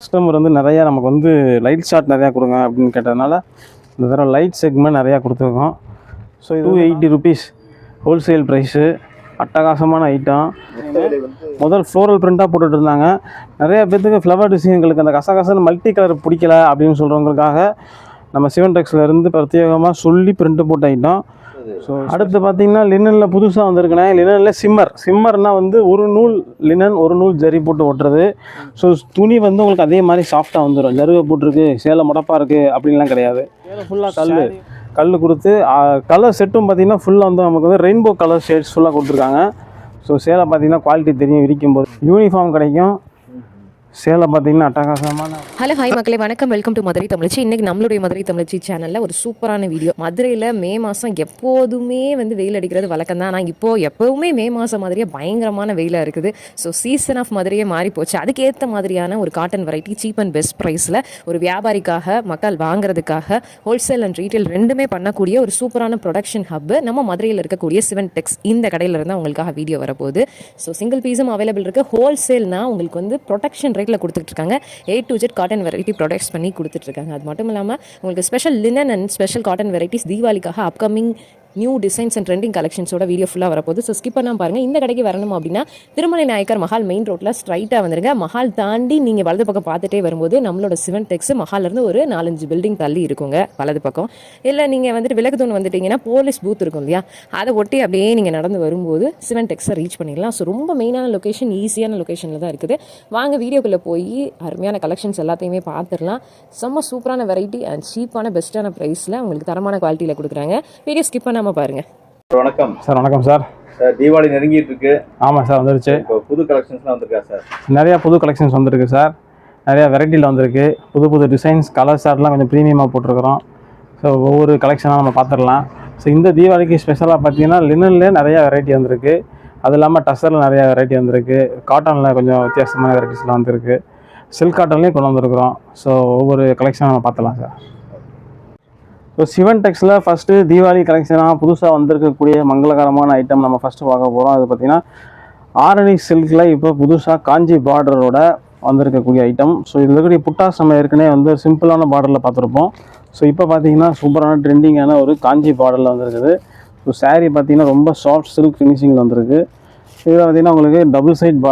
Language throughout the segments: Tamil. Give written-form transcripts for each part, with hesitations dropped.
கஸ்டமர் வந்து நிறையா நமக்கு வந்து லைட் ஷாட் நிறையா கொடுங்க அப்படின்னு கேட்டதுனால இந்த தடவை லைட் செக்மெண்ட் நிறையா கொடுத்துருக்கோம். ஸோ இது 280 ருபீஸ் ஹோல்சேல் ப்ரைஸு, அட்டகாசமான ஐட்டம். முதல் ஃப்ளோரல் பிரிண்ட்டாக போட்டுட்டு இருந்தாங்க. நிறைய பேர்த்துக்கு ஃப்ளவர் டிசைன்களுக்கு அந்த கசகசன்னு மல்டி கலர் பிடிக்கல அப்படின்னு சொல்கிறவங்களுக்காக நம்ம சிவன் டெக்ஸ்லேருந்து பிரத்யேகமாக சொல்லி பிரிண்ட்டு போட்ட ஐட்டம். ஸோ அடுத்து பார்த்தீங்கன்னா லினனில் புதுசாக வந்திருக்குண்ணே. லினனில் சிம்மர்னால் வந்து ஒரு நூல் லினன் ஒரு நூல் ஜரி போட்டு ஓட்டுறது. ஸோ துணி வந்து உங்களுக்கு அதே மாதிரி சாஃப்டாக வந்துடும். ஜருகை போட்டிருக்கு, சேலை முடப்பாக இருக்குது அப்படின்லாம் கிடையாது. சேலை ஃபுல்லாக கல் கொடுத்து கலர் செட்டும் பார்த்திங்கன்னா ஃபுல்லாக வந்து நமக்கு வந்து ரெயின்போ கலர் ஷேட்ஸ் ஃபுல்லாக கொடுத்துருக்காங்க. ஸோ சேலை பார்த்திங்கன்னா குவாலிட்டி தெரியும், விரிக்கும் போது யூனிஃபார்ம் கிடைக்கும். சேலை பார்த்தீங்கன்னா அட்டகாசமான. ஹலோ ஹாய் மக்களே, வணக்கம். வெல்கம் டு மதுரை தமிழ்ச்சி. இன்றைக்கி நம்மளுடைய மதுரை தமிழ்ச்சி சேனலில் ஒரு சூப்பரான வீடியோ. மதுரையில் மே மாதம் எப்போதுமே வந்து வெயில் அடிக்கிறது வழக்கம் தான். ஆனால் இப்போது எப்போவுமே மே மாதம் மாதிரியே பயங்கரமான வெயிலாக இருக்குது. ஸோ சீசன் ஆஃப் மதுரையே மாறி போச்சு. அதுக்கேற்ற மாதிரியான ஒரு cotton variety cheap and best ப்ரைஸில் ஒரு வியாபாரிக்காக மக்கள் வாங்குறதுக்காக ஹோல்சேல் அண்ட் ரீட்டைல் ரெண்டுமே பண்ணக்கூடிய ஒரு சூப்பரான ப்ரொடக்ஷன் ஹப்பு நம்ம மதுரையில் இருக்கக்கூடிய சிவன் டெக்ஸ் இந்த கடையில் இருந்தால் உங்களுக்காக வீடியோ வரப்போகுது. ஸோ சிங்கிள் பீஸும் அவைலபிள் இருக்குது. ஹோல்சேல்னா உங்களுக்கு வந்து ப்ரொடக்ஷன் கொடுத்துட்ருக்காங்க. A to Z cotton variety products பண்ணி கொடுத்துட்ருக்காங்க. அது மட்டும் இல்லாமல் உங்களுக்கு special linen and special cotton varieties தீபாவளிக்காக upcoming new designs and trending கலெக்ஷன்ஸோட வீடியோ ஃபுல்லாக வரப்போகுது. ஸோ ஸ்கிப் பண்ணாமல் பாருங்கள். இந்த கடைக்கு வரணும் அப்படின்னா திருமலை நாயக்கர் மஹால் மெயின் ரோட்டில் ஸ்ட்ரைட்டாக வந்துருங்க. மஹால் தாண்டி நீங்கள் வலது பக்கம் பார்த்துட்டே வரும்போது நம்மளோட சிவன் டெக்ஸ் மஹாலிருந்து ஒரு 4-5 பில்டிங் தள்ளி இருக்குங்க வலது பக்கம். இல்லை நீங்கள் வந்துட்டு விலகு தூண் வந்துட்டிங்கன்னா போலீஸ் பூத் இருக்கும் இல்லையா, அதை ஒட்டி அப்படியே நீங்கள் நடந்து வரும்போது சிவன் டெக்ஸை ரீச் பண்ணிடலாம். ஸோ ரொம்ப மெயினான லொக்கேஷன், ஈஸியான லொக்கேஷனில் தான் இருக்குது. வாங்க வீடியோக்குள்ளே போய் அருமையான கலெக்ஷன்ஸ் எல்லாத்தையுமே பார்த்துடலாம். செம்ம சூப்பரான வெரைட்டி அண்ட் சீப்பான பெஸ்ட்டான ப்ரைஸில் உங்களுக்கு தரமான குவாலிட்டியில் கொடுக்குறாங்க. வீடியோ ஸ்கிப் பண்ணாமல் பாருங்க. வணக்கம் சார். வணக்கம் சார். தீபாவளி நெருங்கிட்டு இருக்கு. ஆமாம் சார், வந்துருச்சு. இப்போ புது கலெக்ஷன்ஸ்லாம் வந்திருக்கா சார்? நிறையா புது கலெக்ஷன்ஸ் வந்திருக்கு சார். நிறையா வெரைட்டியில் வந்திருக்கு. புது டிசைன்ஸ், கலர் சார்ட்லாம் கொஞ்சம் ப்ரீமியமாக போட்டிருக்கிறோம். ஸோ ஒவ்வொரு கலெக்ஷனாக நம்ம பார்த்துடலாம். ஸோ இந்த தீபாவளிக்கு ஸ்பெஷலாக பார்த்தீங்கன்னா லினன்லேயே நிறையா வெரைட்டி வந்திருக்கு. அது இல்லாமல் டசரில் நிறையா வெரைட்டி வந்திருக்கு. காட்டனில் கொஞ்சம் வித்தியாசமான வெரைட்டிஸ்லாம் வந்திருக்கு. சில்க் காட்டன்லேயும் கொண்டு வந்திருக்கிறோம். ஸோ ஒவ்வொரு கலெக்ஷனாக நம்ம பார்த்துலாம் சார். ஸோ சிவன் டெக்ஸில் ஃபஸ்ட்டு தீபாவளி கலெக்ஷனாக புதுசாக வந்திருக்கக்கூடிய மங்களகரமான ஐட்டம் நம்ம ஃபஸ்ட்டு பார்க்க போகிறோம். அது பார்த்திங்கன்னா ஆரணி சில்கில் இப்போ புதுசாக காஞ்சி பார்டரோட வந்திருக்கக்கூடிய ஐட்டம். ஸோ இதில் இருக்கக்கூடிய புட்டாஸ் நம்ம ஏற்கனவே வந்து சிம்பிளான பார்டரில் பார்த்துருப்போம். ஸோ இப்போ பார்த்திங்கன்னா சூப்பரான ட்ரெண்டிங்கான ஒரு காஞ்சி பார்டரில் வந்திருக்குது. ஸோ சாரீ பார்த்திங்கன்னா ரொம்ப சாஃப்ட் சில்க் ஃபினிஷிங்கில் வந்திருக்கு. இதில் பார்த்திங்கன்னா உங்களுக்கு டபுள் சைட்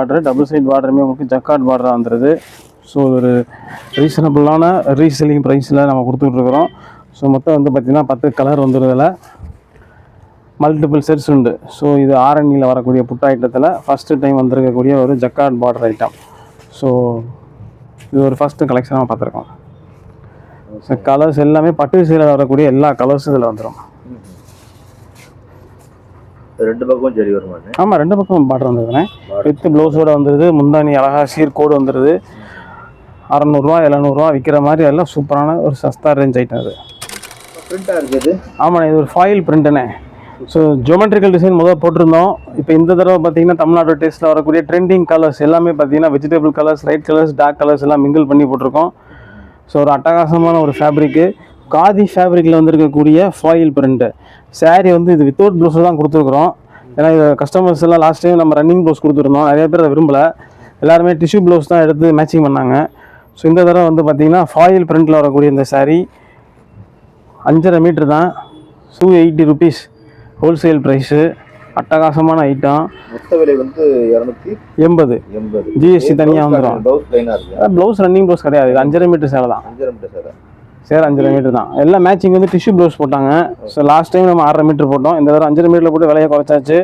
பார்டருமே உங்களுக்கு ஜக்கார்ட் பார்டராக வந்துடுது. ஸோ ஒரு ரீசனபுளான ரீசெல்லிங் ப்ரைஸில் நம்ம கொடுத்துட்ருக்குறோம். ஸோ மொத்தம் வந்து பார்த்திங்கன்னா 10 கலர் வந்துடுறதில் மல்டிபிள் செட்ஸ் உண்டு. ஸோ இது ஆரணியில் வரக்கூடிய புட்ட ஐட்டத்தில் ஃபஸ்ட்டு டைம் வந்திருக்கக்கூடிய ஒரு ஜக்கார்ட் பார்டர் ஐட்டம். ஸோ இது ஒரு ஃபஸ்ட்டு கலெக்ஷனாக பார்த்துருக்கோம். ஸோ கலர்ஸ் எல்லாமே பட்டு சீலையில் வரக்கூடிய எல்லா கலர்ஸும் இதில் வந்துடும். ரெண்டு பக்கம் ஜரி வருமா? ஆமாம், ரெண்டு பக்கம் பார்டர் வந்துடுதுண்ணே. வித் ப்ளவுஸோடு வந்துடுது. முந்தானி அழகாக சீர் கோடு வந்துடுது. 600 700 விற்கிற மாதிரி எல்லாம் சூப்பரான ஒரு சஸ்தா ரேஞ்ச் ஐட்டம் அது. பிரிண்டாக இருக்குது. ஆமாண்ணே, இது ஒரு ஃபாயில் பிரிண்ட்டுண்ணே. ஸோ ஜோமெட்ரிக்கல் டிசைன் முதல் போட்டிருந்தோம். இப்போ இந்த தடவை பார்த்தீங்கன்னா தமிழ்நாடு டேஸ்ட்டில் வரக்கூடிய ட்ரெண்டிங் கலர்ஸ் எல்லாமே பார்த்தீங்கன்னா vegetable colours, light colours, dark colours எல்லாம் மிங்கிள் பண்ணி போட்டிருக்கோம். ஸோ ஒரு அட்டகாசமான ஒரு ஃபேப்ரிக்கு, காதி ஃபேப்ரிக்கில் வந்துருக்கக்கூடிய ஃபாயில் பிரிண்ட்டு. சாரீ வந்து இது வித்தவுட் ப்ளவுஸ் தான் கொடுத்துருக்குறோம். ஏன்னா இது கஸ்டமர்ஸ் எல்லாம் லாஸ்ட் டைம் நம்ம ரன்னிங் ப்ளவுஸ் கொடுத்துருந்தோம். நிறைய பேர் அதை விரும்பலை. எல்லாருமே டிஷ்யூ ப்ளவுஸ் தான் எடுத்து மேட்சிங் பண்ணாங்க. ஸோ இந்த தடவை வந்து பார்த்திங்கன்னா ஃபாயில் பிரிண்டில் வரக்கூடிய இந்த சாரீ 5.5 மீட்ரு தான். 280 ருபீஸ் ஹோல்சேல் ப்ரைஸு, அட்டகாசமான ஐட்டம். மொத்த விலை வந்து 280. ஜிஎஸ்டி தனியாக வந்துடும். ப்ளவுஸ் ரன்னிங் ப்ளவுஸ் கிடையாது. இது 5.5 மீட்டர் சேலை தான். 5.5 மீட்டர் தான். எல்லாம் மேட்சிங் வந்து டிஷ்யூ ப்ளவுஸ் போட்டாங்க. ஸோ லாஸ்ட் டைம் நம்ம 6.5 மீட்டர் போட்டோம். இந்த தடவை 5.5 மீட்டரில் போட்டு விலையை குறைச்சாச்சு.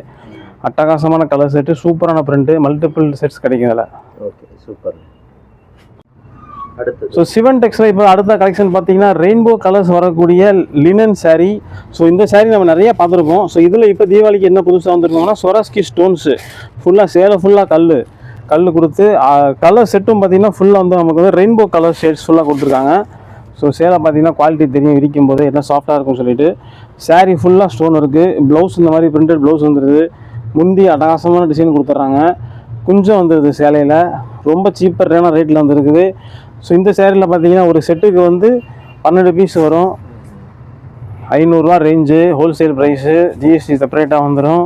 அட்டகாசமான கலர் செட்டு, சூப்பரான பிரிண்ட்டு, மல்டிபிள் செட்ஸ் கிடைக்கும் இதில். Okay, super. ஸோ சிவன் டெக்ஸில் இப்போ அடுத்த கலெக்ஷன் பார்த்தீங்கன்னா ரெயின்போ கலர்ஸ் வரக்கூடிய லினன் சாரீ. ஸோ இந்த சாரீ நம்ம நிறையா பார்த்துருப்போம். ஸோ இதில் இப்போ தீபாவளிக்கு என்ன புதுசாக வந்துருக்கோம்னா சொராஸ்கி ஸ்டோன்ஸு ஃபுல்லாக சேலை ஃபுல்லாக கல் கொடுத்து கலர் செட்டும் பார்த்திங்கன்னா ஃபுல்லாக வந்து நமக்கு வந்து ரெயின்போ கலர் ஷேட்ஸ் ஃபுல்லாக கொடுத்துருக்காங்க. ஸோ சேலை பார்த்திங்கன்னா குவாலிட்டி தெரியும், விரிக்கும் போது என்ன சாஃப்டாக இருக்கும்னு சொல்லிட்டு. சாரீ ஃபுல்லாக ஸ்டோன் இருக்குது. ப்ளவுஸ் இந்த மாதிரி பிரிண்டட் ப்ளவுஸ் வந்துடுது. முந்தி அட்டகாசமான டிசைன் கொடுத்துட்றாங்க. கொஞ்சம் வந்துடுது சேலையில். ரொம்ப சீப்பரான ரேட்டில் வந்துருக்குது. ஸோ இந்த சேரீயில் பார்த்தீங்கன்னா ஒரு செட்டுக்கு வந்து 12 பீஸ் வரும். 500 ரேஞ்சு ஹோல்சேல் ப்ரைஸு, ஜிஎஸ்டி செப்பரேட்டாக வந்துடும்.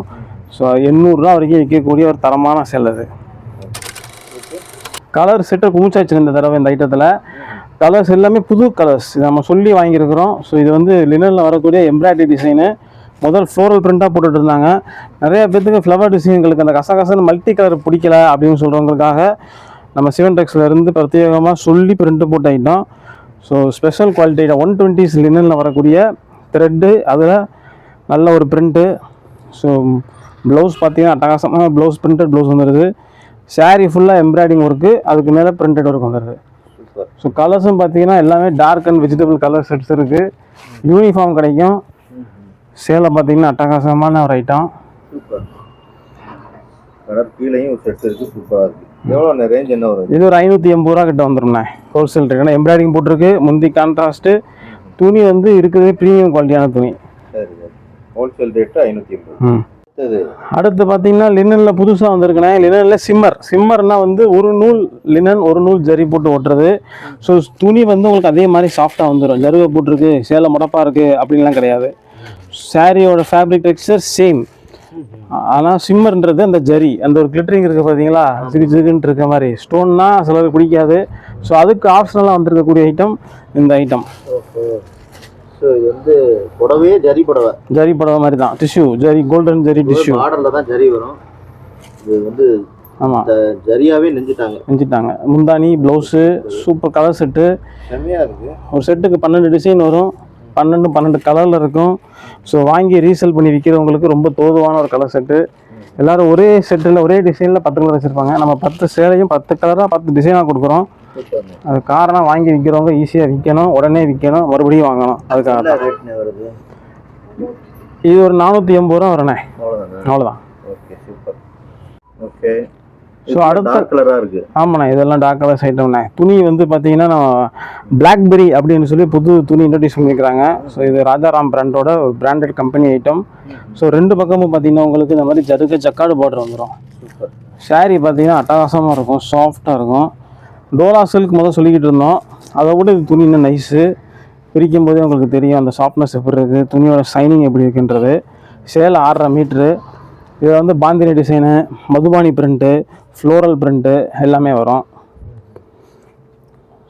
ஸோ 800 வரைக்கும் விற்கக்கூடிய ஒரு தரமான சேல் அது. கலர் செட்டை குமிச்சாச்சு இந்த தடவை இந்த ஐட்டத்தில். கலர்ஸ் எல்லாமே புது கலர்ஸ் நம்ம சொல்லி வாங்கியிருக்கிறோம். ஸோ இது வந்து லினனில் வரக்கூடிய எம்ப்ராய்டரி டிசைனு. முதல் ஃப்ளோரல் பிரிண்ட்டாக போட்டுட்டு இருந்தாங்க. நிறைய பேத்துக்கு ஃப்ளவர் டிசைன்களுக்கு அந்த கசகசன்னு மல்டி கலர் பிடிக்கல அப்படின்னு சொல்கிறவங்களுக்காக நம்ம சிவன் டெக்ஸில் இருந்து பிரத்யேகமாக சொல்லி பிரிண்ட்டு போட்டு item. So special quality 120s லினனில் வரக்கூடிய த்ரெட்டு, அதில் நல்ல ஒரு பிரிண்ட்டு. ஸோ ப்ளவுஸ் பார்த்தீங்கன்னா அட்டகாசமாக ப்ளவுஸ் பிரிண்டட் ப்ளவுஸ் வந்துடுது. சாரீ ஃபுல்லாக எம்ப்ராய்டிங் ஒர்க்கு, அதுக்கு மேலே பிரிண்டட் ஒர்க் வந்துடுது. ஸோ கலர்ஸும் பார்த்தீங்கன்னா எல்லாமே dark and vegetable colour sets இருக்குது. யூனிஃபார்ம் கிடைக்கும். சேலை பார்த்தீங்கன்னா அட்டகாசமான ஒரு ஐட்டம். சூப்பர். கலர் கீழேயும் ஒரு செட் இருக்குது, சூப்பராக இருக்குது. எவ்வளோ ரேஞ்ச் என்ன வரும்? இது ஒரு 580 ரூபா கிட்ட வந்துடும்ண்ணே. Wholesale rate. ஏன்னா எம்ப்ராய்டிங் போட்டிருக்கு, முந்தி கான்ட்ராஸ்ட்டு, துணி வந்து இருக்குது ப்ரீமியம் குவாலிட்டியான துணி. சரி சரி. Wholesale rate 580. அடுத்து பார்த்தீங்கன்னா லினனில் புதுசாக வந்திருக்குண்ணே. லினனில் சிம்மர்னால் வந்து ஒரு நூல் லினன், ஒரு நூல் ஜரி போட்டு ஓட்டுறது. ஸோ துணி வந்து உங்களுக்கு அதே மாதிரி சாஃப்டாக வந்துடும். ஜருவை போட்டிருக்கு, சேலை முடப்பாக இருக்குது அப்படின்லாம் கிடையாது. சாரியோட ஃபேப்ரிக் டெக்ஸ்சர் சேம். ஆனால் சிம்மர்ன்றது அந்த ஜரி, அந்த ஒரு கிளிட்டரிங் இருக்குது பார்த்தீங்களா, சிரிச்சுக்குன்ட்டு இருக்க மாதிரி. ஸ்டோன்னா சிலருக்கு பிடிக்காது. ஸோ அதுக்கு ஆப்ஷனலாக வந்திருக்கக்கூடிய ஐட்டம் இந்த ஐட்டம். ஸோ இது வந்து புடவே ஜரி புடவை மாதிரி தான். Tissue zari, golden zari tissue மாடலில் தான் ஜரி வரும். இது வந்து ஆமாம் ஜரியாகவே நெஞ்சிட்டாங்க. முந்தானி, ப்ளவுஸு, சூப்பர் கலர் செட்டு. செம்மையாக இருக்குது. ஒரு செட்டுக்கு 12 டிசைன் வரும். 12 கலரில் இருக்கும். ஸோ வாங்கி ரீசேல் பண்ணி விற்கிறவங்களுக்கு ரொம்ப தோதுவான ஒரு கலர் செட்டு. எல்லோரும் ஒரே செட்டில் ஒரே டிசைனில் 10 கலர் வச்சுருப்பாங்க. நம்ம 10 சேலையும் 10 கலராக 10 டிசைனாக கொடுக்குறோம். அது காரணம் வாங்கி விற்கிறவங்க ஈஸியாக விற்கணும், உடனே விற்கணும், மறுபடியும் வாங்கணும். அதுக்காக வருது. இது ஒரு 480 ரூபா வரண்ணே. அவ்வளோதான். Okay, super. ஓகே. ஸோ அடுத்த கலராக இருக்குது. ஆமாண்ணா, இதெல்லாம் டார்க் கலர்ஸ் ஐட்டம்ண்ணே. துணி வந்து பார்த்தீங்கன்னா நம்ம பிளாக்பெரி அப்படின்னு சொல்லி புது துணி இன்ட்ரடியூஸ் பண்ணியிருக்கிறாங்க. ஸோ இது ராஜாராம் பிராண்டோட ஒரு பிராண்டட் கம்பெனி ஐட்டம். ஸோ 2 பக்கமும் பார்த்தீங்கன்னா உங்களுக்கு இந்த மாதிரி ஜக்காடு பார்டர் வந்துடும். சூப்பர். சாரீ பார்த்தீங்கன்னா அட்டகாசமாக இருக்கும், சாஃப்டாக இருக்கும். டோலா சில்க் முதல் சொல்லிக்கிட்டு இருந்தோம். அதை விட இது துணி இன்னும் நைஸு. பிரிக்கும் போதே உங்களுக்கு தெரியும் அந்த சாஃப்ட்னஸ் எப்படி இருக்குது, துணியோட ஷைனிங் எப்படி இருக்குன்றது. சேலை 6.5 மீட்ரு. இதில் வந்து Bandhani design, Madhubani print, floral print எல்லாமே வரும்.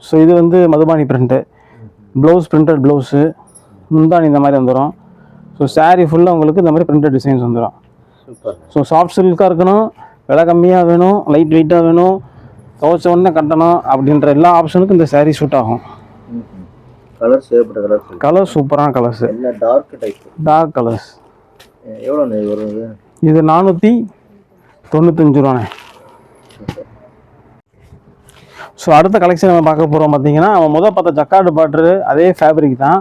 ஸோ இது வந்து Madhubani print. Blouse printed blouse, முந்தானி இந்த மாதிரி வந்துடும். ஸோ சாரீ ஃபுல்லாக உங்களுக்கு இந்த மாதிரி பிரிண்டட் டிசைன்ஸ் வந்துடும். சூப்பர். ஸோ சாஃப்ட் சில்காக இருக்கணும், விலை கம்மியாக வேணும், லைட் வெயிட்டாக வேணும், துவைச்ச உடனே கட்டணும் அப்படின்ற எல்லா ஆப்ஷனுக்கும் இந்த சாரீ சூட் ஆகும். கலர் சூப்பரான கலர்ஸ். Dark colours. எவ்வளோ வருது? இது 495 ரூபாண்ணே. ஸோ அடுத்த கலெக்ஷன் நம்ம பார்க்க போகிறோம் பார்த்தீங்கன்னா, நம்ம பார்த்த ஜக்கார்டு பார்டரு அதே ஃபேப்ரிக் தான்,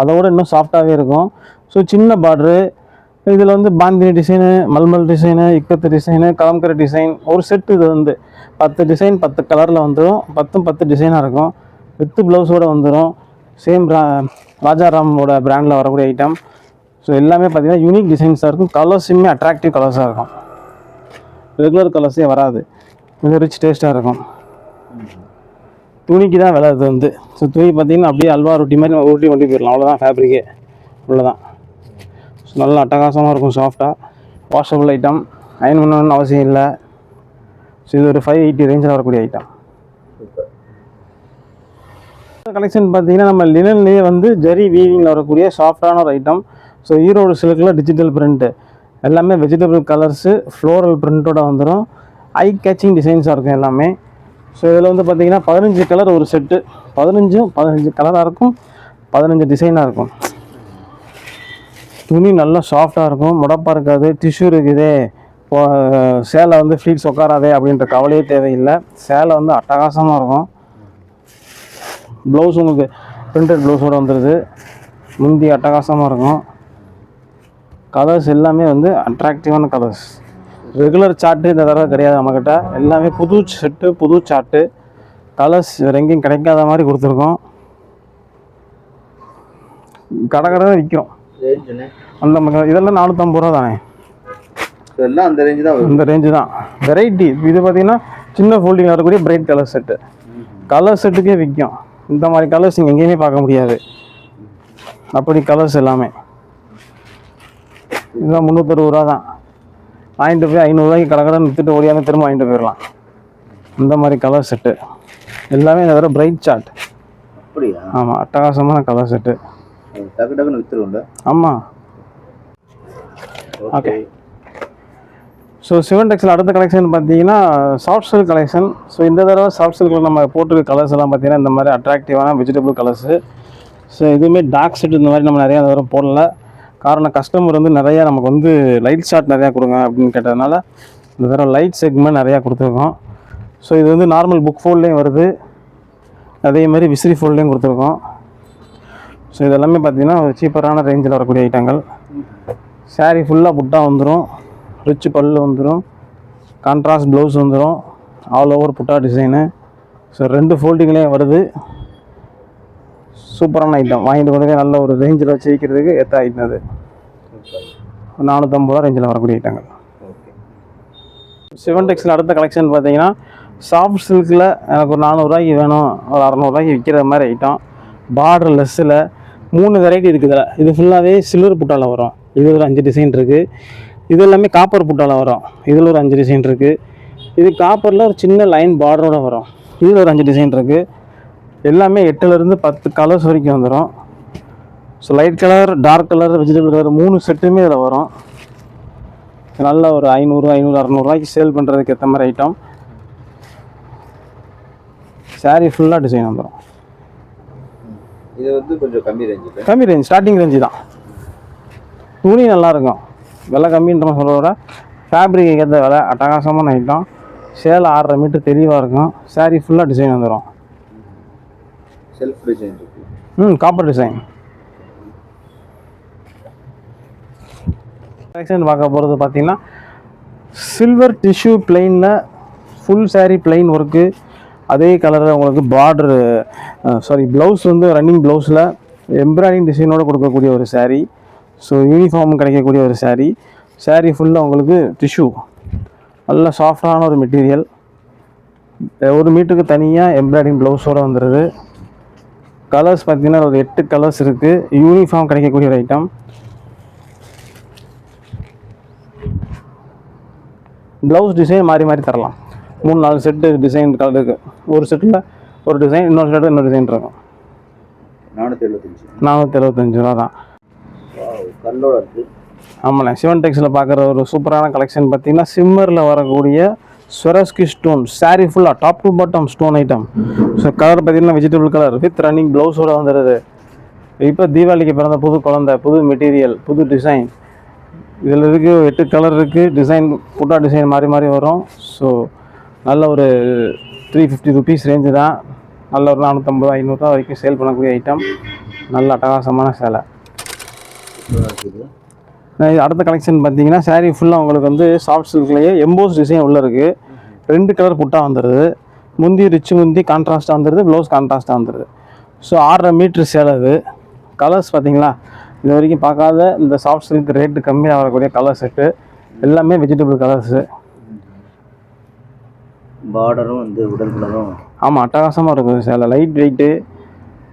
அதோட இன்னும் சாஃப்டாகவே இருக்கும். ஸோ சின்ன பார்டரு. இதில் வந்து Bandhani design, malmal design, ikat design, Kalamkari design, ஒரு செட்டு. இது வந்து 10 டிசைன் 10 கலரில் வந்துடும். 10 டிசைனாக இருக்கும். வித்து ப்ளவுஸோடு வந்துடும். சேம் ராஜாராமோட பிராண்டில் வரக்கூடிய ஐட்டம். ஸோ எல்லாமே பார்த்தீங்கன்னா யூனிக் டிசைன்ஸாக இருக்கும். கலர்ஸுமே அட்ராக்டிவ் கலர்ஸாக இருக்கும். ரெகுலர் கலர்ஸே வராது. கொஞ்சம் ரிச் டேஸ்ட்டாக இருக்கும். துணிக்கு தான் விலை இது வந்து. ஸோ துணி பார்த்தீங்கன்னா அப்படியே அல்வா ரொட்டி மாதிரி ரொட்டி கொண்டு போயிடலாம். அவ்வளோதான் ஃபேப்ரிக்கே, அவ்வளோதான். ஸோ நல்லா அட்டகாசமாக இருக்கும், சாஃப்டாக. வாஷபிள் ஐட்டம், அயன் பண்ணணும்னு அவசியம் இல்லை. ஸோ இது ஒரு 580 ரேஞ்சில் வரக்கூடிய ஐட்டம். கலெக்ஷன் பார்த்தீங்கன்னா நம்ம லினன்லேயே வந்து ஜரி வீவிங்கில் வரக்கூடிய சாஃப்டான ஒரு ஐட்டம். ஸோ ஈரோடு சில்கில் டிஜிட்டல் பிரிண்ட்டு, எல்லாமே வெஜிடபிள் கலர்ஸு, ஃப்ளோரல் பிரிண்ட்டோட வந்துடும். ஐ கேச்சிங் டிசைன்ஸாக இருக்கும் எல்லாமே. ஸோ இதில் வந்து பார்த்தீங்கன்னா 15 கலர் ஒரு செட்டு. 15 கலராக இருக்கும், 15 டிசைனாக இருக்கும். துணி நல்லா சாஃப்டாக இருக்கும், முடப்பாக இருக்காது, டிஷ்யூ இருக்குது. சேலை வந்து ஃப்ளீட்ஸ் உட்காராதே அப்படின்ற கவலையே தேவையில்லை. சேலை வந்து அட்டகாசமாக இருக்கும். ப்ளவுஸ் உங்களுக்கு பிரிண்டட் ப்ளவுஸோடு வந்துடுது. முந்தி அட்டகாசமாக இருக்கும். கலர்ஸ் எல்லாமே வந்து அட்ராக்டிவான கலர்ஸ். ரெகுலர் சார்ட்டு இந்த தடவை கிடையாது நம்மக்கிட்ட. எல்லாமே புது செட்டு, புது சார்ட்டு. கலர்ஸ் வேறு எங்கேயும் கிடைக்காத மாதிரி கொடுத்துருக்கோம். கடை விற்கிறோம். அந்த இதெல்லாம் 450 ரூபா தானே. எல்லாம் அந்த ரேஞ்சு தான். இந்த ரேஞ்சு தான். வெரைட்டி இது பார்த்தீங்கன்னா சின்ன ஃபோல்டிங் வரக்கூடிய பிரைட் கலர் செட்டு. கலர் செட்டுக்கே விற்கும். இந்த மாதிரி கலர்ஸ் நீங்கள் எங்கேயுமே பார்க்க முடியாது. அப்படி கலர்ஸ் எல்லாமே இதெல்லாம் 360 ரூபா தான். வாங்கிட்டு போய் 500 ரூபாய்க்கு கடை விற்றுட்டு ஓடியாமல் திரும்ப வாங்கிட்டு போயிடலாம். இந்த மாதிரி கலர் செட்டு எல்லாமே இந்த தடவை பிரைட் சார்ட். அப்படியா? ஆமாம், அட்டகாசமான கலர் செட்டு. டக்கு டக்குன்னு விற்றுருவோம்ல. ஆமாம். ஓகே. ஸோ சிவன் டெக்ஸில் அடுத்த கலெக்ஷன் பார்த்தீங்கன்னா சாஃப்ட் சில்க் கலெக்ஷன். ஸோ இந்த தடவை சாஃப்ட் சில்கில் நம்ம போட்டிருக்க கலர்ஸ் எல்லாம் பார்த்தீங்கன்னா இந்த மாதிரி அட்ராக்டிவான வெஜிடபிள் கலர்ஸு. ஸோ இதுவுமே டார்க் செட் இந்த மாதிரி நம்ம நிறையா இந்த தடவை போடல. காரணம் கஸ்டமர் வந்து நிறையா நமக்கு வந்து லைட் ஷார்ட் நிறையா கொடுங்க அப்படின்னு கேட்டதுனால இந்த தடவை லைட் செக்மெண்ட் நிறையா கொடுத்துருக்கோம். ஸோ இது வந்து நார்மல் புக் ஃபோல்ட்லேயும் வருது, அதே மாதிரி விசிறி ஃபோல்ட்லேயும் கொடுத்துருக்கோம். ஸோ இதெல்லாமே பார்த்தீங்கன்னா ஒரு சீப்பரான ரேஞ்சில் வரக்கூடிய ஐட்டங்கள். சாரீ ஃபுல்லாக புட்டா வந்துடும், ரிச் பல்லு வந்துடும், கான்ட்ராஸ்ட் ப்ளவுஸ் வந்துடும், ஆல் ஓவர் புட்டா டிசைனு. ஸோ 2 ஃபோல்டிங்லேயும் வருது. சூப்பரான ஐட்டம், வாங்கிட்டு கொண்டு நல்ல ஒரு ரேஞ்சில் வச்சு வைக்கிறதுக்கு ஏற்ற ஐட்டம். அது 450 ரூபா ரேஞ்சில் வரக்கூடிய ஐட்டங்கள். சிவன் டெக்ஸில் அடுத்த கலெக்ஷன் பார்த்தீங்கன்னா சாஃப்ட் சில்கில் எனக்கு ஒரு 400 ரூபாய்க்கு வேணும், ஒரு 600 ரூபாய்க்கு விற்கிற மாதிரி ஐட்டம். பார்டர் லெஸ்ஸில் 3 வெரைட்டி இருக்குது. இது ஃபுல்லாகவே சில்வர் புட்டாவில் வரும். இது ஒரு 5 டிசைன் இருக்குது. இது எல்லாமே காப்பர் புட்டாவில் வரும். இதில் ஒரு 5 டிசைன் இருக்குது. இது காப்பரில் ஒரு சின்ன லைன் பார்டரோடு வரும். இதில் ஒரு 5 டிசைன் இருக்குது. எல்லாமே 8லேருந்து 10 கலர்ஸ் வரைக்கும் வந்துடும். So light colour, dark colour, vegetable colour 3 செட்டுமே இதில் வரும். நல்ல ஒரு 500, 600 ரூபாய்க்கு சேல் பண்ணுறதுக்கு ஏற்ற மாதிரி ஐட்டம். சாரீ ஃபுல்லாக டிசைன் வந்துடும். இது வந்து கொஞ்சம் கம்மி ரேஞ்சு. கம்மி ரேஞ்ச், ஸ்டார்டிங் ரேஞ்சு தான். துணி நல்லாயிருக்கும், விலை கம்மின்ற சொல்கிறத விட ஃபேப்ரிக் ஏற்ற விலை, அட்டகாசமான ஐட்டம். சேலை 6.5 மீட்டர் தெளிவாக இருக்கும். சாரீ ஃபுல்லாக டிசைன் வந்துடும். செல்ஃப் டிசைன் இருக்குது. Copper design. கலெக்ஷன் பார்க்க போகிறது பார்த்தீங்கன்னா சில்வர் டிஷ்யூ பிளெயினில் ஃபுல் சாரீ பிளெயின் ஒர்க்கு. அதே கலரில் உங்களுக்கு பார்டரு ப்ளவுஸ் வந்து ரன்னிங் ப்ளவுஸில் எம்ப்ராய்டிங் டிசைனோடு கொடுக்கக்கூடிய ஒரு சாரீ. ஸோ யூனிஃபார்ம் கிடைக்கக்கூடிய ஒரு சாரீ. சாரீ ஃபுல்லாக உங்களுக்கு டிஷ்யூ, நல்ல சாஃப்டான ஒரு மெட்டீரியல். 1 மீட்டருக்கு தனியாக எம்ப்ராய்டிங் ப்ளவுஸோடு வந்துடுது. கலர்ஸ் பார்த்தீங்கன்னா ஒரு 8 கலர்ஸ் இருக்குது. யூனிஃபார்ம் கிடைக்கக்கூடிய ஒரு ஐட்டம். ப்ளவுஸ் டிசைன் மாறி மாறி தரலாம். 3-4 செட்டு டிசைன் கலர் இருக்குது. ஒரு செட்டில் ஒரு டிசைன், இன்னொரு செட்டில் இன்னொரு டிசைன் இருக்கும். 475 ரூபா தான். கல்லோட இருக்குது. ஆமாண்ணே. சிவன் டெக்ஸில் பார்க்குற ஒரு சூப்பரான கலெக்ஷன் பார்த்தீங்கன்னா சிம்மரில் வரக்கூடிய ஸ்வரஸ்கி ஸ்டோன். சாரீ ஃபுல்லாக top to bottom stone item. So colour பார்த்தீங்கன்னா வெஜிடபிள் கலர் வித் ரன்னிங் ப்ளவுஸோடு வந்துடுது. இப்போ தீபாவளிக்கு பிறந்த புது குழந்தை, புது மெட்டீரியல், புது டிசைன். இதில் இருக்குது 8 கலர் இருக்குது. டிசைன் புட்டா டிசைன் மாறி மாறி வரும். ஸோ நல்ல ஒரு 350 ருபீஸ் ரேஞ்சு தான். நல்ல ஒரு 450, 500 ரூபா வரைக்கும் சேல் பண்ணக்கூடிய ஐட்டம். நல்ல அட்டகாசமான சேலை. அடுத்த கலெக்ஷன் பார்த்தீங்கன்னா சாரீ ஃபுல்லாக உங்களுக்கு வந்து சாஃப்ட் சில்க்லேயே எம்போஸ் டிசைன் உள்ளே இருக்குது. 2 கலர் புட்டா வந்துடுது. முந்தி ரிச் முந்தி கான்ட்ராஸ்ட்டாக வந்துடுது, ப்ளவுஸ் கான்ட்ராஸ்ட்டாக வந்துடுது. ஸோ 6.5 மீட்ரு சேலை. இது கலர்ஸ் பார்த்தீங்களா, இது வரைக்கும் பார்க்காத இந்த சாஃப்ட் சில்க் ரேட்டு கம்மியாக வரக்கூடிய கலர் செட்டு. எல்லாமே வெஜிடபிள் கலர்ஸு. பார்டரும் வந்து உடல் கலரும். ஆமாம், அட்டகாசமாக இருக்கும் சேலை. லைட் வெயிட்டு,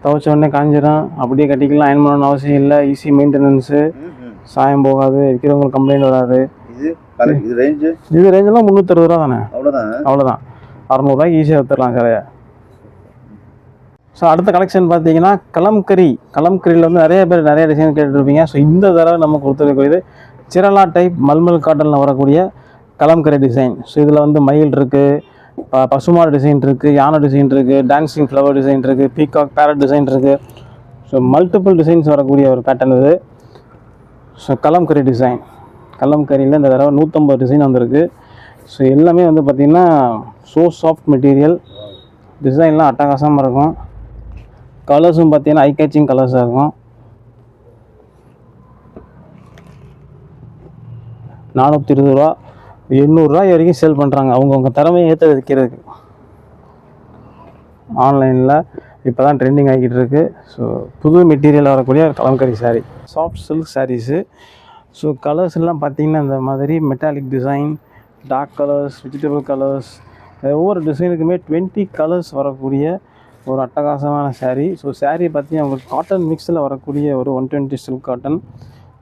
துவைச்ச உடனே காஞ்சிடும். அப்படியே கட்டிக்கலாம், அயன் பண்ணணும்னு அவசியம் இல்லை. ஈஸி மெயின்டெனன்ஸு, சாயம் போகாது, விற்கிறவங்களுக்கு கம்ப்ளைண்ட் வராது. இது ரேஞ்செல்லாம் 360 ரூபா தானே. அவ்வளோதான். 600 ரூபாய்க்கு ஈஸியாக விற்றுடலாம் சேலையை. ஸோ அடுத்த கலெக்ஷன் பார்த்தீங்கன்னா கலம்கரியில் வந்து நிறைய பேர் நிறைய டிசைன் கேட்டுருப்பீங்க. ஸோ இந்த தடவை நம்ம கொடுத்துருக்கக்கூடியது சிரலா டைப் மல்மல் காட்டனில் வரக்கூடிய கலம்கரி டிசைன். ஸோ இதில் வந்து மயில் இருக்குது, பசுமாடு டிசைன் இருக்குது, யானை டிசைன் இருக்குது, டான்ஸிங் ஃப்ளவர் டிசைன் இருக்குது, பீகாக் பேரட் டிசைன் இருக்குது. ஸோ மல்டிபிள் டிசைன்ஸ் வரக்கூடிய ஒரு பேட்டர்ன் இது. So kalamkari design. கலம்கரியில் இந்த தடவை 150 டிசைன் வந்திருக்கு. ஸோ எல்லாமே வந்து பார்த்திங்கன்னா சாஃப்ட் மெட்டீரியல். டிசைன்லாம் அட்டகாசமாக இருக்கும். கலர்ஸும் பார்த்தீங்கன்னா ஐ கேச்சிங் கலர்ஸாக இருக்கும். 420 ரூபா, 800 ரூபாய் வரைக்கும் சேல் பண்ணுறாங்க. அவங்கவுங்க திறமையை ஏற்ற வைக்கிறதுக்கு ஆன்லைனில் இப்போ தான் ட்ரெண்டிங் ஆகிக்கிட்டு இருக்குது. ஸோ புது மெட்டீரியல் வரக்கூடிய kalamkari sari, soft silk saris. So colours எல்லாம் பார்த்திங்கன்னா இந்த மாதிரி metallic design, dark colours, vegetable colours, ஒவ்வொரு டிசைனுக்குமே 20 கலர்ஸ் வரக்கூடிய ஒரு அட்டகாசமான சாரீ. ஸோ சாரீ பார்த்தீங்கன்னா உங்களுக்கு காட்டன் மிக்ஸில் வரக்கூடிய ஒரு 120 சில்க் காட்டன்.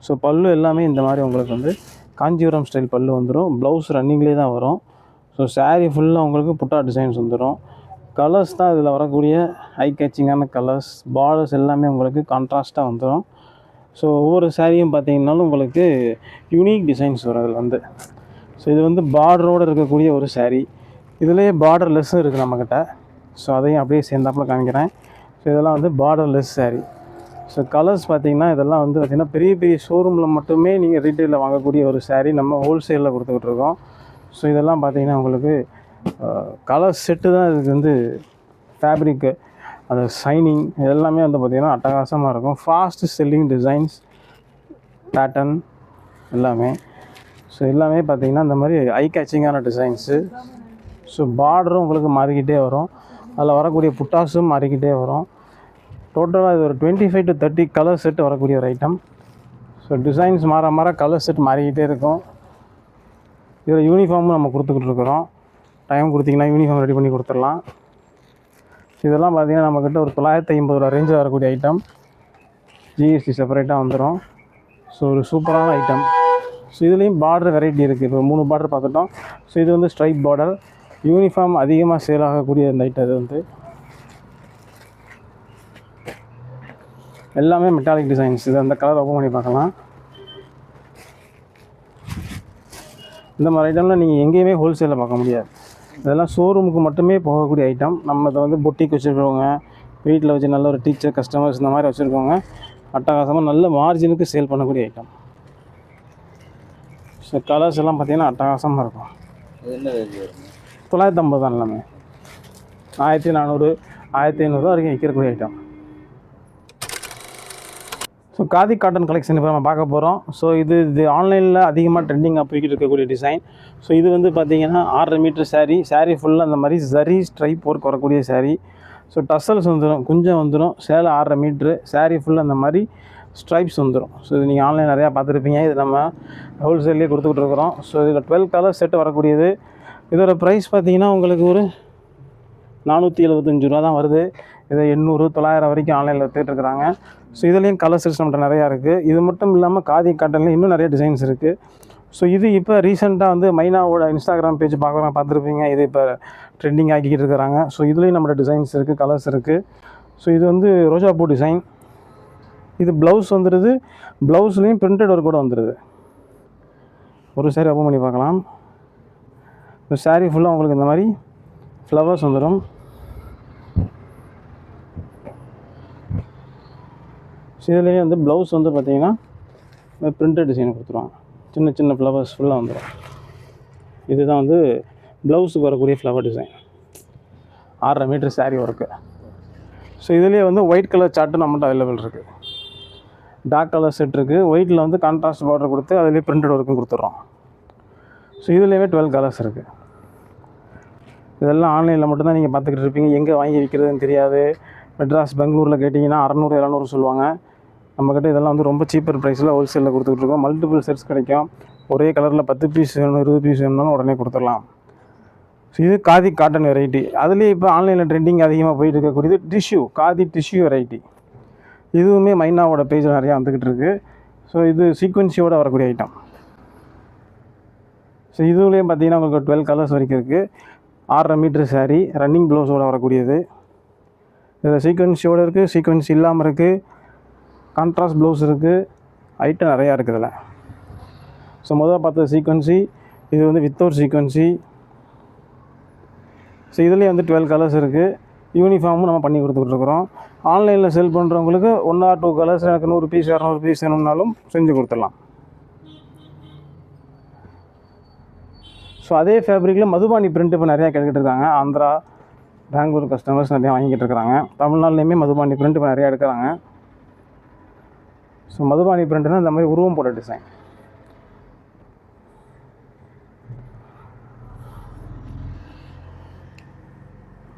ஸோ பல்லு எல்லாமே இந்த மாதிரி உங்களுக்கு வந்து காஞ்சிபுரம் ஸ்டைல் பல்லு வந்துடும். ப்ளவுஸ் ரன்னிங்லேயே தான் வரும். ஸோ saree ஃபுல்லாக உங்களுக்கு புட்டா டிசைன்ஸ் வந்துடும். கலர்ஸ் தான் இதில் வரக்கூடிய ஐ கேச்சிங்கான கலர்ஸ். பார்டர்ஸ் எல்லாமே உங்களுக்கு கான்ட்ராஸ்ட்டாக வந்துடும். ஸோ ஒவ்வொரு சாரியும் பார்த்தீங்கன்னாலும் உங்களுக்கு யூனிக் டிசைன்ஸ் வரும் அதில் வந்து. ஸோ இது வந்து பார்டரோடு இருக்கக்கூடிய ஒரு saree. இதுலேயே பார்டர்லெஸ்ஸும் இருக்குது நம்மக்கிட்ட. ஸோ அதையும் அப்படியே சேர்ந்தாப்பில் காமிக்கிறேன். ஸோ இதெல்லாம் வந்து பார்டர்லெஸ் saree. ஸோ கலர்ஸ் பார்த்தீங்கன்னா இதெல்லாம் வந்து பார்த்திங்கன்னா பெரிய பெரிய ஷோரூமில் மட்டுமே நீங்கள் ரீட்டெயிலில் வாங்கக்கூடிய ஒரு saree நம்ம ஹோல்சேலில் கொடுத்துக்கிட்டு இருக்கோம். ஸோ இதெல்லாம் பார்த்தீங்கன்னா உங்களுக்கு கலர் செட்டு தான் இதுக்கு வந்து ஃபேப்ரிக்கு, அந்த ஷைனிங் எல்லாமே வந்து பார்த்திங்கன்னா அட்டகாசமாக இருக்கும். ஃபாஸ்ட் செல்லிங் டிசைன்ஸ், பேட்டர்ன் எல்லாமே. ஸோ எல்லாமே பார்த்திங்கன்னா இந்த மாதிரி ஐ கேச்சிங்கான டிசைன்ஸு. ஸோ பார்டரும் உங்களுக்கு மாறிக்கிட்டே வரும். அதில் வரக்கூடிய புட்டாஸும் மாறிக்கிட்டே வரும். டோட்டலாக இது ஒரு 25 to 30 கலர் செட் வரக்கூடிய ஒரு ஐட்டம். ஸோ டிசைன்ஸ் மாற மாற கலர் செட் மாறிக்கிட்டே இருக்கும். இதில் யூனிஃபார்மும் நம்ம கொடுத்துக்கிட்டு இருக்கிறோம். டைம் கொடுத்திங்கன்னா யூனிஃபார்ம் ரெடி பண்ணி கொடுத்துடலாம். இதெல்லாம் பார்த்திங்கன்னா நம்மக்கிட்ட ஒரு 950 ரேஞ்சில் வரக்கூடிய ஐட்டம். ஜிஎஸ்டி செப்பரேட்டாக வந்துடும். ஸோ ஒரு சூப்பரான ஐட்டம். ஸோ இதுலேயும் பார்டர் வெரைட்டி இருக்குது. இப்போ 3 பார்டர் பார்த்துட்டோம். ஸோ இது வந்து ஸ்ட்ரைப் பார்டர். யூனிஃபார்ம் அதிகமாக சேல் ஆகக்கூடிய இந்த ஐட்டம். இது வந்து எல்லாமே மெட்டாலிக் டிசைன்ஸ். இது அந்த கலர் ஓப்பன் பண்ணி பார்க்கலாம். இந்த மாதிரி ஐட்டம்லாம் நீங்கள் எங்கேயுமே ஹோல்சேலில் பார்க்க முடியாது. இதெல்லாம் ஷோரூமுக்கு மட்டுமே போகக்கூடிய ஐட்டம். நம்ம இதை வந்து பொட்டிக் வச்சுருக்கவங்க, வீட்டில் வச்சு நல்ல ஒரு டீச்சர் கஸ்டமர்ஸ் இந்த மாதிரி வச்சுருக்கவங்க அட்டகாசமாக நல்ல மார்ஜினுக்கு சேல் பண்ணக்கூடிய ஐட்டம். ஸோ கலர்ஸ் எல்லாம் பார்த்திங்கன்னா அட்டகாசமாக இருக்கும். அது என்ன ரேஞ்ச் வருங்க? 950 தான் எல்லாமே. 1400 1500 வரைக்கும் விற்கக்கூடிய item. So khadi cotton collection இப்போ நம்ம பார்க்க போகிறோம். ஸோ இது ஆன்லைனில் அதிகமாக ட்ரெண்டிங்காக போய்கிட்டு இருக்கக்கூடிய டிசைன். ஸோ இது வந்து பார்த்திங்கன்னா 6.5 மீட்டர் saree ஃபுல்லாக அந்த மாதிரி ஜரி ஸ்ட்ரைப் ஒர்க் வரக்கூடிய saree. ஸோ டசல்ஸ் வந்துடும், கொஞ்சம் வந்துடும். சேலை 6.5 மீட்ரு, saree ஃபுல்லாக அந்த மாதிரி ஸ்ட்ரைப்ஸ் வந்துடும். ஸோ இது நீங்கள் ஆன்லைன் நிறையா பார்த்துருப்பீங்க. இது நம்ம ஹோல்சேல்லே கொடுத்துக்கிட்டு இருக்கிறோம். ஸோ இதில் 12 கலர் செட்டு வரக்கூடியது. இதோட ப்ரைஸ் பார்த்திங்கன்னா உங்களுக்கு ஒரு 475 ரூபா தான் வருது. இதை 800 900 வரைக்கும் ஆன்லைனில் விற்றுட்டுருக்குறாங்க. ஸோ இதுலேயும் கலர் செட்ஸ் நம்மகிட்ட நிறையா இருக்குது. இது மட்டும் இல்லாமல் காதி காட்டன்லேயும் இன்னும் நிறைய டிசைன்ஸ் இருக்குது. ஸோ இது இப்போ ரீசெண்டாக வந்து மைனாவோட இன்ஸ்டாகிராம் பேஜ் பார்த்துருப்பீங்க. இது இப்போ ட்ரெண்டிங் ஆக்கிக்கிட்டு இருக்கிறாங்க. ஸோ இதுலேயும் நம்மகிட்ட டிசைன்ஸ் இருக்குது, கலர்ஸ் இருக்குது. ஸோ இது வந்து ரோஜாப்பூ டிசைன். இது ப்ளவுஸ் வந்துடுது. ப்ளவுஸ்லேயும் பிரிண்டட் ஒர்க் கூட வந்துடுது. ஒரு saree ஓப்பன் பண்ணி பார்க்கலாம். இந்த saree ஃபுல்லாக உங்களுக்கு இந்த மாதிரி ஃப்ளவர்ஸ் வந்துடும். இதுலேயே வந்து ப்ளவுஸ் வந்து பார்த்திங்கன்னா பிரிண்டட் டிசைன் கொடுத்துருவாங்க. சின்ன சின்ன ஃப்ளவர்ஸ் ஃபுல்லாக வந்துடும். இதுதான் வந்து ப்ளவுஸுக்கு வரக்கூடிய flower design. 6.5 metre saree work. So இதுலேயே வந்து ஒயிட் கலர் சார்ட்டு நம்மகிட்ட அவைலபிள் இருக்குது. டார்க் கலர் செட் இருக்குது. ஒயிட்டில் வந்து கான்ட்ராஸ்ட் பார்டர் கொடுத்து அதுலேயே பிரிண்டட் ஒர்க்கும் கொடுத்துட்றோம். ஸோ இதுலேயே 12 கலர்ஸ் இருக்குது. இதெல்லாம் ஆன்லைனில் மட்டும்தான் நீங்கள் பார்த்துக்கிட்டு இருப்பீங்க. எங்கே வாங்கி விற்கிறதுன்னு தெரியாது. மெட்ராஸ், பெங்களூரில் கேட்டிங்கன்னா 600 700 சொல்லுவாங்க. நம்மக்கிட்ட இதெல்லாம் வந்து ரொம்ப சீப்பர் ப்ரைஸில் ஹோல்சேலில் கொடுத்துக்கிட்டு இருக்கோம். மல்டிபிள் செட்ஸ் கிடைக்கும். ஒரே கலரில் 10 பீஸ் வேணும், 20 பீஸ் வேணும்னாலும் உடனே கொடுத்துடலாம். ஸோ இது காதி காட்டன் வெரைட்டி. அதுலேயே இப்போ ஆன்லைனில் ட்ரெண்டிங் அதிகமாக போயிட்டு இருக்கக்கூடியது டிஷ்யூ, காதி டிஷ்யூ வெரைட்டி. இதுவுமே மைனாவோட பேஜில் நிறையா வந்துக்கிட்டு இருக்குது. ஸோ இது சீக்வன்சியோடு வரக்கூடிய ஐட்டம். ஸோ இதுலேயும் பார்த்திங்கன்னா உங்களுக்கு 12 கலர்ஸ் வரைக்கும் இருக்குது. 6.5 மீட்டர் saree, ரன்னிங் ப்ளவுஸோடு வரக்கூடியது. இதில் சீக்வன்ஸியோடு இருக்குது, சீக்வன்ஸ் இல்லாமல் இருக்குது, கான்ட்ராஸ்ட் ப்ளவுஸ் இருக்குது. ஐட்டம் நிறையா இருக்குது இதில். ஸோ முதல்ல பார்த்தது சீக்வன்சி, இது வந்து வித்தவுட் சீக்வன்சி. ஸோ இதுலேயே வந்து 12 கலர்ஸ் இருக்குது. யூனிஃபார்மும் நம்ம பண்ணி கொடுத்துட்ருக்குறோம். ஆன்லைனில் செல் பண்ணுறவங்களுக்கு 1 or 2 கலர்ஸ் எனக்கு 100 பீஸ் 200 பீஸ் வேணும்னாலும் செஞ்சு கொடுத்துடலாம். ஸோ அதே ஃபேப்ரிக்கில் மதுபானி பிரிண்ட் இப்போ நிறையா கேட்டுக்கிட்டு இருக்காங்க. ஆந்திரா, பெங்களூர் கஸ்டமர்ஸ் நிறையா வாங்கிக்கிட்டு இருக்கிறாங்க. தமிழ்நாடுலேயுமே மதுபானி பிரிண்ட் இப்போ நிறையா எடுக்கிறாங்க. ஸோ மதுபானி பிரிண்ட்னா இந்த மாதிரி உருவம் போட்ட டிசைன்.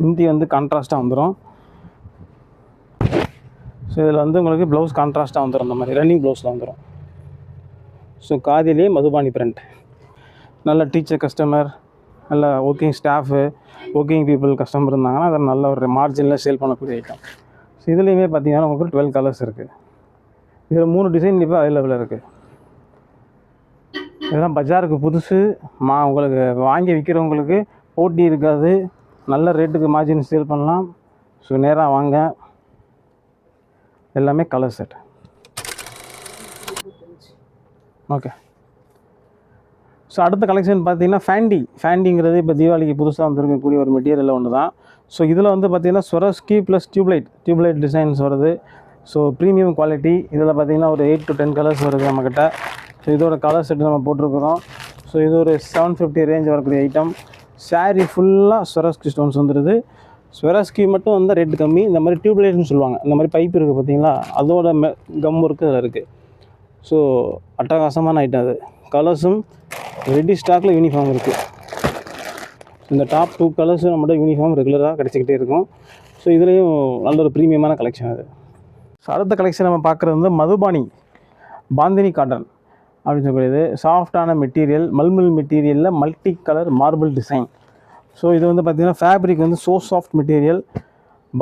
இந்தி வந்து கான்ட்ராஸ்ட்டாக வந்துடும். ஸோ இதில் வந்து உங்களுக்கு ப்ளவுஸ் கான்ட்ராஸ்ட்டாக வந்துடும். இந்த மாதிரி ரன்னிங் ப்ளவுஸில் வந்துடும். ஸோ காதிலேயே மதுபானி பிரிண்ட். நல்ல டீச்சர் கஸ்டமர், நல்ல working staff, working people customer இருந்தாங்கன்னா அதை நல்ல ஒரு மார்ஜினில் சேல் பண்ணக்கூடிய ஐட்டம். ஸோ இதுலேயுமே பார்த்திங்கன்னா உங்களுக்கு 12 கலர்ஸ் இருக்குது. இதில் 3 டிசைன் இப்போ அவைலபிளாக இருக்குது. இதெல்லாம் பஜாருக்கு புதுசு. உங்களுக்கு வாங்கி விற்கிறவங்களுக்கு போட்டி இருக்காது, நல்ல ரேட்டுக்கு மார்ஜின் சேல் பண்ணலாம். ஸோ நேராக வாங்க. எல்லாமே கலர் செட். ஓகே. ஸோ அடுத்த கலெக்ஷன் பார்த்தீங்கன்னா ஃபேண்டிங்கிறது இப்போ தீபாவளிக்கு புதுசாக வந்துருக்கக்கூடிய ஒரு மெட்டீரியல் ஒன்று தான். ஸோ இதில் வந்து பார்த்திங்கன்னா ஸ்வரோஸ்கி ப்ளஸ் டியூப்லைட் டிசைன்ஸ் வருது. So premium quality. இதில் பார்த்திங்கன்னா ஒரு 8 to 10 கலர்ஸ் வருது நம்மக்கிட்ட. ஸோ இதோட கலர் செட்டு நம்ம போட்டிருக்கிறோம். ஸோ இது ஒரு 750 ரேஞ்ச் வரக்கூடிய ஐட்டம். சாரீ ஃபுல்லாக ஸ்வரோஸ்கி ஸ்டோன்ஸ் வந்துடுது. ஸ்வரோஸ்கி மட்டும் வந்து ரேட் கம்மி. இந்த மாதிரி டியூப்லைட்னு சொல்லுவாங்க, இந்த மாதிரி பைப் இருக்குது பார்த்தீங்களா, அதோட கம் ஒர்க்கு அதில் இருக்குது. ஸோ அட்டகாசமான ஐட்டம் அது. கலர்ஸும் ரெடி ஸ்டாக்கில் யூனிஃபார்ம் இருக்குது. இந்த டாப் 2 கலர்ஸும் நம்மகிட்ட யூனிஃபார்ம் ரெகுலராக கிடச்சிக்கிட்டே இருக்கும். ஸோ இதுலேயும் நல்ல ஒரு ப்ரீமியமான கலெக்ஷன் அது. ஸோ அடுத்த கலெக்ஷன் நம்ம பார்க்குறது வந்து மதுபானி பாந்தினி காட்டன் அப்படின்னு சொல்லக்கூடியது. சாஃப்டான மெட்டீரியல், மல்மல் மெட்டீரியலில் multi colour marble design. So இது வந்து பார்த்திங்கன்னா ஃபேப்ரிக் வந்து so soft material.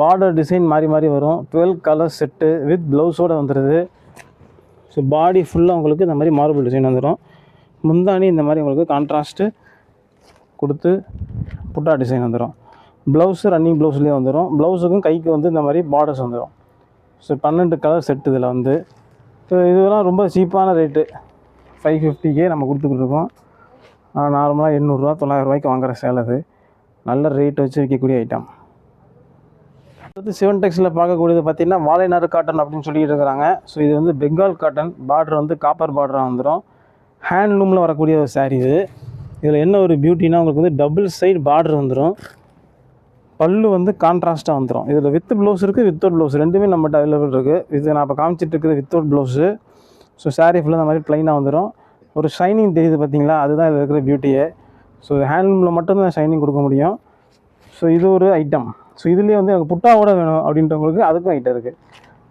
Border design மாறி வரும். 12 கலர் செட்டு வித் ப்ளவுஸோடு வந்துடுது. ஸோ பாடி ஃபுல்லாக உங்களுக்கு இந்த மாதிரி மார்பிள் டிசைன் வந்துடும். முந்தானி இந்த மாதிரி உங்களுக்கு கான்ட்ராஸ்ட்டு கொடுத்து புட்டா டிசைன் வந்துடும். ப்ளவுஸு ரன்னிங் ப்ளவுஸ்லேயே வந்துடும். ப்ளவுஸுக்கும் கைக்கு வந்து இந்த மாதிரி பார்டர்ஸ் வந்துடும். ஸோ 12 கலர் செட்டு இதில் வந்து. ஸோ இதெல்லாம் ரொம்ப சீப்பான ரேட்டு, 550K நம்ம கொடுத்துக்கிட்ருக்கோம். நார்மலாக 800 ரூபா 900 ரூபாய்க்கு வாங்குகிற சேல் அது. நல்ல ரேட் வச்சு விற்கக்கூடிய ஐட்டம். அடுத்து சிவன் டெக்ஸில் பார்க்கக்கூடியது பார்த்திங்கன்னா வாழைநாறு காட்டன் அப்படின்னு சொல்லிட்டு இருக்கிறாங்க. ஸோ இது வந்து பெங்கால் காட்டன். பார்டர் வந்து காப்பர் பார்டராக வந்துடும். ஹேண்ட்லூமில் வரக்கூடிய ஒரு சாரீ இது. இதில் என்ன ஒரு பியூட்டினா, உங்களுக்கு வந்து டபுள் சைடு பார்டர் வந்துடும். பல்லு வந்து கான்ட்ராஸ்ட்டாக வந்துடும். இதில் வித் ப்ளவுஸ் இருக்குது, வித்தவுட் ப்ளவுஸ் ரெண்டுமே நம்மகிட்ட அவைலபிள் இருக்குது. இது நான் இப்போ காமிச்சிட்டு இருக்குது வித்தவுட் ப்ளவுஸு. ஸோ சாரீ ஃபுல்லாக இந்த மாதிரி ப்ளைனாக வந்துடும். ஒரு ஷைனிங் தெரியுது பார்த்தீங்களா, அதுதான் இதில் இருக்கிற பியூட்டியே. ஸோ ஹேண்ட்லூமில் மட்டும்தான் ஷைனிங் கொடுக்க முடியும். ஸோ இது ஒரு ஐட்டம். ஸோ இதுலேயே வந்து எனக்கு புட்டாவோட வேணும் அப்படின்றவங்களுக்கு அதுக்கும் ஐட்டம் இருக்குது.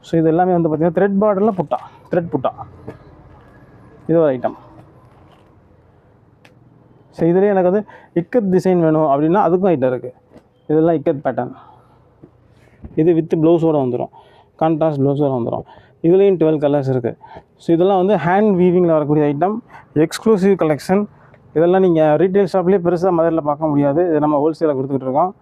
ஸோ இது எல்லாமே வந்து பார்த்திங்கன்னா த்ரெட் பார்டரில் த்ரெட் புட்டா, இது ஒரு ஐட்டம். ஸோ இதுலேயே எனக்கு வந்து இக்கத் டிசைன் வேணும் அப்படின்னா அதுக்கும் ஐட்டம் இருக்குது. இதெல்லாம் இக்கத் பேட்டர்ன். இது வித் ப்ளவுஸோடு வந்துடும், கான்ட்ராஸ்ட் ப்ளவுஸோடு வந்துடும். இதுலேயும் 12 கலர்ஸ் இருக்குது. ஸோ இதெல்லாம் வந்து ஹேண்ட் வீவிங்கில் வரக்கூடிய ஐட்டம், எக்ஸ்க்ளூசிவ் கலெக்ஷன். இதெல்லாம் நீங்கள் ரீட்டைல் ஷாப்லேயே பெருசாக மதுரையில் பார்க்க முடியாது. இது நம்ம ஹோல்சேலில் கொடுத்துக்கிட்டு இருக்கோம்.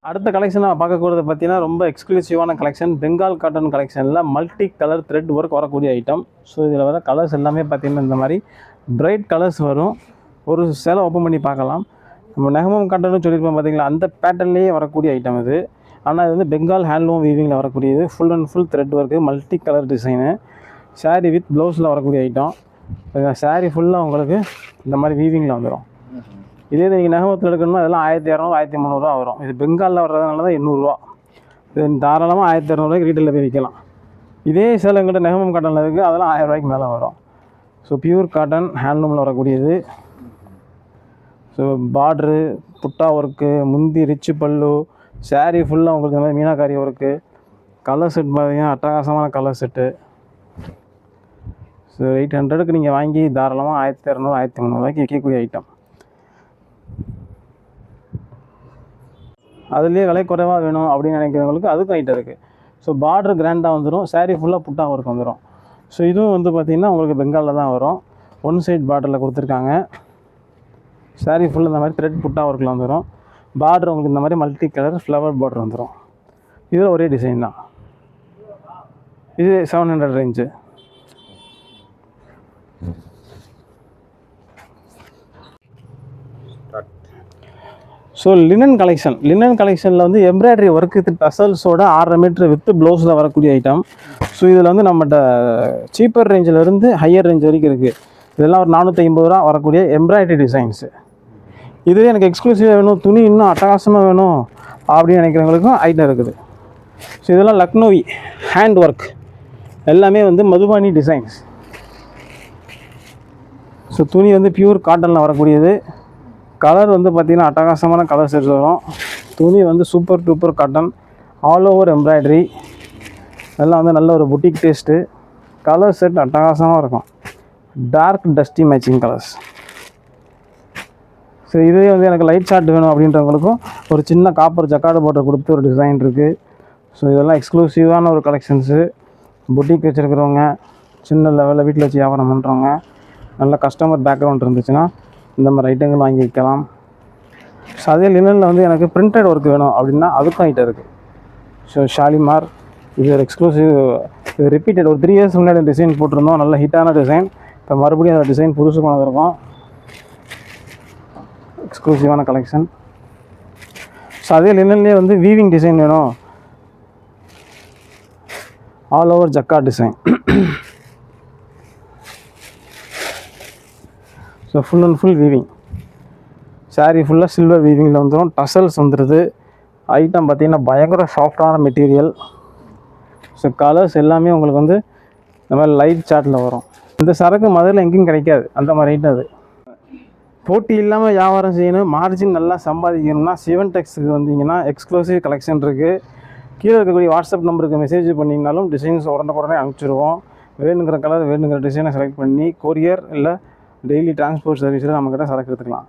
அடுத்த கலெக்ஷன் நான் பார்க்கக்கூடியது பார்த்தீங்கன்னா ரொம்ப எக்ஸ்க்ளூசிவான கலெக்ஷன். பெங்கால் காட்டன் கலெக்ஷனில் மல்டி கலர் த்ரெட் ஒர்க் வரக்கூடிய ஐட்டம். ஸோ இதில் வர கலர்ஸ் எல்லாமே பார்த்திங்கன்னா இந்த மாதிரி பிரைட் கலர்ஸ் வரும். ஒரு சேலை ஓப்பன் பண்ணி பார்க்கலாம். நம்ம நெகமம் காட்டன்னு சொல்லியிருப்போம் பார்த்தீங்களா, அந்த பேட்டர்ன்லேயே வரக்கூடிய ஐட்டம் இது. ஆனால் இது வந்து பெங்கால் ஹேண்ட்லூம் வீவிங்கில் வரக்கூடியது. Full and full thread work, multi colour design. Sari with ப்ளவுஸில் வரக்கூடிய ஐட்டம். சாரீ ஃபுல்லாக உங்களுக்கு இந்த மாதிரி வீவிங்கில் வந்துடும். இதே நீங்கள் நெகமத்தில் எடுக்கணும்னா அதெல்லாம் 1200 1300 வரும். இது பெங்காலில் வர்றதுனால தான் 800 ரூபா. இது தாராளமாக 1200 ரூபாய்க்கு ரீட்டெயிலில் போய் விற்கலாம். இதே சேலைங்கிட்ட நெகமம் காட்டனில் இருக்குது, அதெல்லாம் 1000 ரூபாய்க்கு மேலே வரும். ஸோ பியூர் காட்டன் ஹேண்ட்லூமில் வரக்கூடியது. ஸோ பார்ட்ரு, புட்டா ஒர்க்கு, முந்தி ரிச்சு பல்லு, சாரீ ஃபுல்லாக உங்களுக்கு இந்த மாதிரி மீனாக்காரி ஒர்க்கு. கலர் செட் பார்த்தீங்கன்னா அட்டகாசமான கலர் செட்டு. ஸோ 800க்கு நீங்கள் வாங்கி தாராளமாக 1200 1300 ரூபாய்க்கு விற்கக்கூடிய ஐட்டம். அதுலேயே விலை குறைவாக வேணும் அப்படின்னு நினைக்கிறவங்களுக்கு அதுக்கும் ஐட்டம் இருக்குது. ஸோ பார்டர் கிராண்டாக வந்துடும். சாரீ ஃபுல்லாக புட்டா ஒர்க் வந்துடும். ஸோ இதுவும் வந்து பார்த்திங்கன்னா உங்களுக்கு பெங்காலில் தான் வரும். ஒன் சைட் பார்டரில் கொடுத்துருக்காங்க. சாரீ ஃபுல்லாக இந்த மாதிரி த்ரெட் புட்டா ஒர்க்கில் வந்துடும். பார்டர் உங்களுக்கு இந்த மாதிரி மல்டி கலர் ஃப்ளவர் பார்டர் வந்துடும். இது ஒரே டிசைன் தான். இது 700 ரேஞ்சு. ஸோ லினன் கலெக்ஷனில் வந்து எம்ப்ராய்டரி ஒர்க் வித் டசல்ஸோட 6.5 மீட்டர் வித் ப்ளவுஸில் வரக்கூடிய ஐட்டம். ஸோ இதில் வந்து நம்மகிட்ட சீப்பர் ரேஞ்சிலேருந்து ஹையர் ரேஞ்ச் வரைக்கும் இருக்குது. இதெல்லாம் ஒரு 450 ரூபா வரக்கூடிய எம்ப்ராய்டரி டிசைன்ஸு. இதுவே எனக்கு எக்ஸ்க்ளூசிவாக வேணும், துணி இன்னும் அட்டகாசமாக வேணும் அப்படின்னு நினைக்கிறவங்களுக்கும் ஐட்டம் இருக்குது. ஸோ இதெல்லாம் லக்னோவி ஹேண்ட் ஒர்க், எல்லாமே வந்து மதுபானி டிசைன்ஸ். ஸோ துணி வந்து பியூர் காட்டனில் வரக்கூடியது. கலர் வந்து பார்த்திங்கன்னா அட்டகாசமான கலர் செட்ஸ் வரும். துணி வந்து super duper cotton, all over embroidery. எல்லாம் வந்து நல்ல ஒரு புட்டிக் டேஸ்ட்டு. கலர் செட் அட்டகாசமாக இருக்கும். Dark dusty matching colours. So இதே வந்து எனக்கு லைட் ஷார்ட் வேணும் அப்படின்றவங்களுக்கும் ஒரு சின்ன காப்பர் ஜக்கார்டு போர்டர் கொடுத்து ஒரு டிசைன் இருக்குது. ஸோ இதெல்லாம் எக்ஸ்க்ளூசிவான ஒரு கலெக்ஷன்ஸு. புட்டிக் வச்சுருக்கிறவங்க, சின்ன லெவலில் வீட்டில் வச்சு வியாபாரம் பண்ணுறவங்க நல்ல கஸ்டமர் பேக்ரவுண்ட் இருந்துச்சுன்னா இந்த மாதிரி ஐட்டங்கள் வாங்கி வைக்கலாம். ஸோ அதே லினனில் வந்து எனக்கு பிரிண்டட் ஒர்க் வேணும் அப்படின்னா அதுக்கும் ஐட்டம் இருக்குது. ஸோ ஷாலிமார் இது ஒரு எக்ஸ்க்ளூசிவ், இது ரிப்பீட்டட். ஒரு 3 இயர்ஸ் முன்னாடி டிசைன் போட்டிருந்தோம், நல்ல ஹிட்டான டிசைன். இப்போ மறுபடியும் அந்த டிசைன் புதுசு கொண்டு வந்திருக்கோம். எக்ஸ்க்ளூசிவான கலெக்ஷன். ஸோ அதே லினன்லேயே வந்து வீவிங் டிசைன் வேணும், all over jacquard design. So full and full weaving. Sari ஃபுல்லாக சில்வர் வீவிங்கில் வந்துடும். டசல்ஸ் வந்துடுது. ஐட்டம் பார்த்திங்கன்னா பயங்கர சாஃப்டான மெட்டீரியல். ஸோ கலர்ஸ் எல்லாமே உங்களுக்கு வந்து இந்த மாதிரி லைட் சார்ட்டில் வரும். இந்த சரக்கு மதுரையில் எங்கேயும் கிடைக்காது, அந்த மாதிரி ஐட்டம் அது. போட்டி இல்லாமல் வியாபாரம் செய்யணும், மார்ஜின் நல்லா சம்பாதிக்கணும்னா சிவன் டெக்ஸுக்கு வந்தீங்கன்னா எக்ஸ்க்ளூசிவ் கலெக்ஷன் இருக்குது. கீழே இருக்கக்கூடிய வாட்ஸ்அப் நம்பருக்கு மெசேஜ் பண்ணிங்கனாலும் டிசைன்ஸ் உடனே அனுப்பிச்சிடுவோம். வேணுங்கிற கலர் வேணுங்கிற டிசைனை செலக்ட் பண்ணி கொரியர் இல்லை டெய்லி டிரான்ஸ்போர்ட் சர்வீஸில் நம்மக்கிட்ட சரக்கு எடுத்துக்கலாம்.